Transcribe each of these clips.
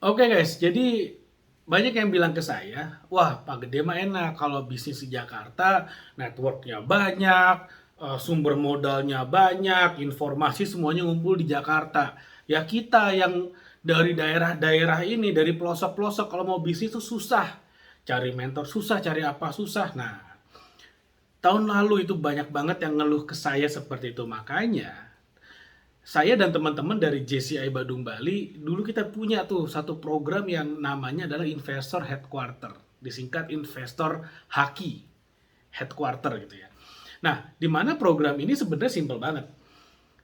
Oke guys, jadi banyak yang bilang ke saya, wah Pak Gede mah enak kalau bisnis di Jakarta, networknya banyak, sumber modalnya banyak, informasi semuanya ngumpul di Jakarta. Ya kita yang dari daerah-daerah ini, dari pelosok-pelosok kalau mau bisnis itu susah. Cari mentor susah, cari apa susah. Nah, tahun lalu itu banyak banget yang ngeluh ke saya seperti itu. Makanya saya dan teman-teman dari JCI Badung Bali dulu kita punya tuh satu program yang namanya adalah Investor Headquarter, disingkat Investor Haki Headquarter gitu ya. Nah, di mana program ini sebenarnya simple banget.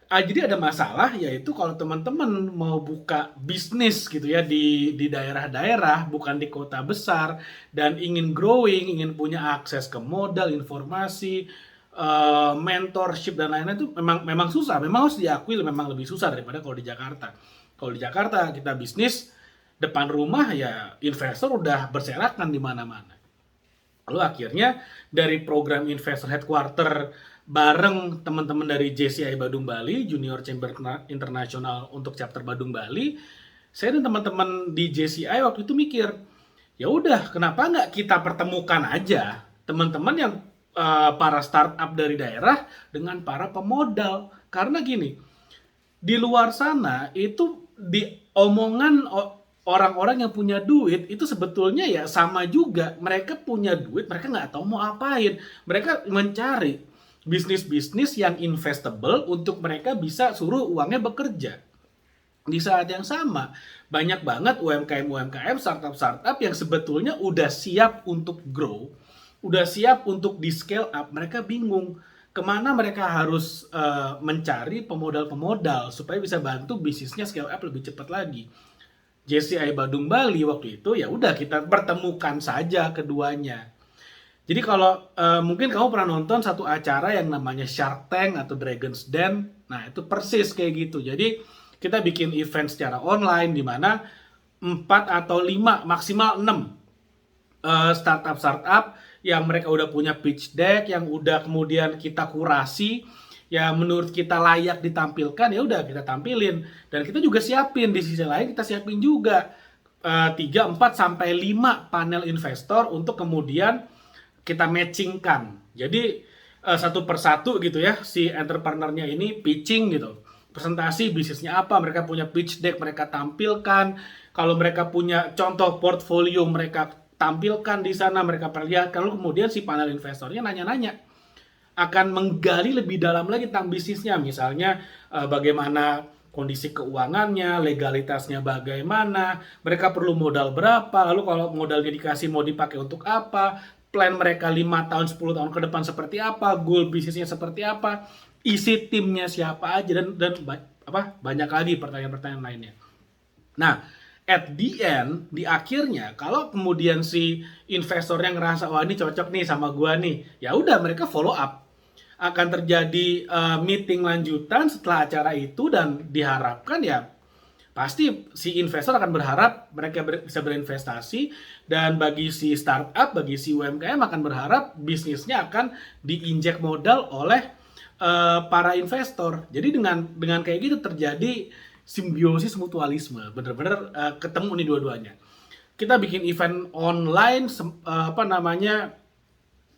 Jadi ada masalah yaitu kalau teman-teman mau buka bisnis gitu ya di daerah-daerah bukan di kota besar dan ingin growing, ingin punya akses ke modal, informasi, mentorship dan lain-lain itu memang memang susah. Memang harus diakui memang lebih susah daripada kalau di Jakarta. Kalau di Jakarta kita bisnis depan rumah ya investor udah berserakan di mana-mana. Lalu akhirnya dari program Investor Headquarter bareng teman-teman dari JCI Badung Bali, Junior Chamber International untuk chapter Badung Bali, saya dan teman-teman di JCI waktu itu mikir, ya udah kenapa nggak kita pertemukan aja teman-teman yang para startup dari daerah dengan para pemodal. Karena gini, di luar sana itu di omongan orang-orang yang punya duit itu sebetulnya ya sama juga, mereka punya duit mereka nggak tahu mau apain, mereka mencari bisnis-bisnis yang investable untuk mereka bisa suruh uangnya bekerja. Di saat yang sama banyak banget UMKM startup yang sebetulnya udah siap untuk grow, udah siap untuk di scale up, mereka bingung kemana mereka harus mencari pemodal-pemodal supaya bisa bantu bisnisnya scale up lebih cepat lagi. JCI Badung Bali waktu itu ya udah kita pertemukan saja keduanya. Jadi kalau mungkin kamu pernah nonton satu acara yang namanya Shark Tank atau Dragon's Den, nah itu persis kayak gitu. Jadi kita bikin event secara online di mana 4 atau 5 maksimal 6 startup-startup yang mereka udah punya pitch deck, yang udah kemudian kita kurasi, ya menurut kita layak ditampilkan, ya udah kita tampilin. Dan kita juga siapin, di sisi lain kita siapin juga 3, 4, sampai 5 panel investor untuk kemudian kita matchingkan. Jadi satu persatu gitu ya, si entrepreneurnya ini pitching gitu. Presentasi bisnisnya apa, mereka punya pitch deck, mereka tampilkan. Kalau mereka punya contoh portfolio, mereka tampilkan di sana, mereka perlihatkan. Lalu kemudian si panel investornya nanya-nanya, akan menggali lebih dalam lagi tentang bisnisnya. Misalnya bagaimana kondisi keuangannya, legalitasnya bagaimana, mereka perlu modal berapa, lalu kalau modalnya dikasih mau dipakai untuk apa, plan mereka 5 tahun, 10 tahun ke depan seperti apa, goal bisnisnya seperti apa, isi timnya siapa aja, dan banyak lagi pertanyaan-pertanyaan lainnya. Nah, at the end, di akhirnya, kalau kemudian si investornya ngerasa, wah ini cocok nih sama gua nih, ya udah mereka follow up. Akan terjadi meeting lanjutan setelah acara itu dan diharapkan ya pasti si investor akan berharap mereka bisa berinvestasi, dan bagi si startup, bagi si UMKM akan berharap bisnisnya akan diinjek modal oleh para investor. Jadi dengan kayak gitu terjadi simbiosis mutualisme, bener-bener ketemu nih dua-duanya. Kita bikin event online apa namanya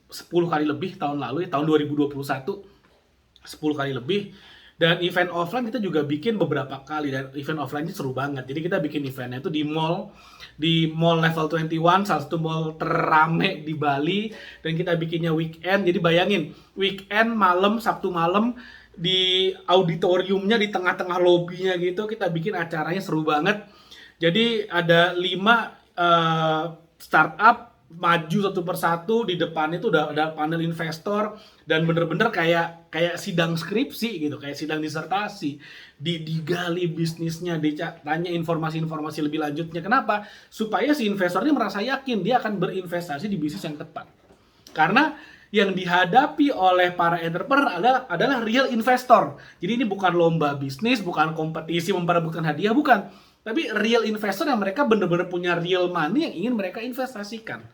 10 kali lebih tahun lalu ya, tahun 2021 10 kali lebih. Dan event offline kita juga bikin beberapa kali, dan event offline-nya seru banget. Jadi kita bikin eventnya itu di mall level 21, salah satu mall terrame di Bali, dan kita bikinnya weekend. Jadi bayangin, weekend malam, Sabtu malam di auditoriumnya di tengah-tengah lobbynya gitu, kita bikin acaranya seru banget. Jadi ada 5 startup maju satu persatu, di depan itu udah ada panel investor, dan bener-bener kayak kayak sidang skripsi gitu, kayak sidang disertasi, digali bisnisnya, ditanya informasi-informasi lebih lanjutnya. Kenapa? Supaya si investornya merasa yakin dia akan berinvestasi di bisnis yang tepat. Karena yang dihadapi oleh para entrepreneur adalah real investor. Jadi ini bukan lomba bisnis, bukan kompetisi memperebutkan hadiah, bukan. Tapi real investor yang mereka benar-benar punya real money yang ingin mereka investasikan.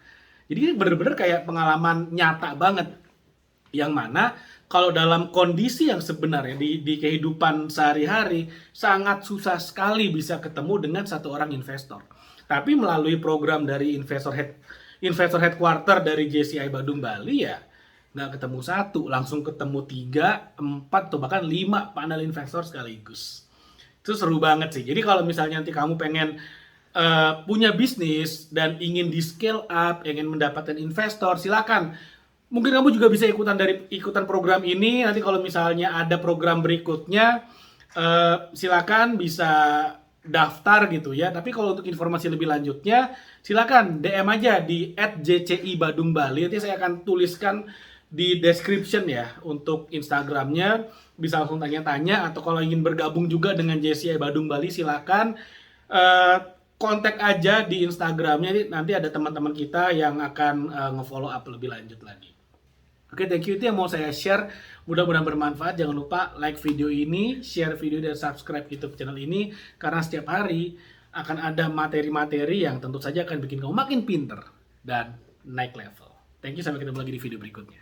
Jadi ini benar-benar kayak pengalaman nyata banget. Yang mana kalau dalam kondisi yang sebenarnya di kehidupan sehari-hari sangat susah sekali bisa ketemu dengan satu orang investor. Tapi melalui program dari investor headquarter dari JCI Badung Bali ya nggak ketemu satu, langsung ketemu 3, 4, atau bahkan 5 panel investor sekaligus. Itu seru banget sih. Jadi kalau misalnya nanti kamu pengen punya bisnis dan ingin di scale up, ingin mendapatkan investor, silakan. Mungkin kamu juga bisa ikutan program ini. Nanti kalau misalnya ada program berikutnya, silakan bisa daftar gitu ya. Tapi kalau untuk informasi lebih lanjutnya, silakan DM aja di @jci Badung Bali. Nanti saya akan tuliskan di description ya untuk Instagramnya. Bisa langsung tanya-tanya, atau kalau ingin bergabung juga dengan JCI Badung Bali, silakan kontak aja di Instagramnya. Nanti ada teman-teman kita yang akan nge-follow up lebih lanjut lagi. Oke, thank you. Itu yang mau saya share. Mudah-mudahan bermanfaat. Jangan lupa like video ini, share video, dan subscribe YouTube channel ini. Karena setiap hari akan ada materi-materi yang tentu saja akan bikin kamu makin pinter dan naik level. Thank you, sampai ketemu lagi di video berikutnya.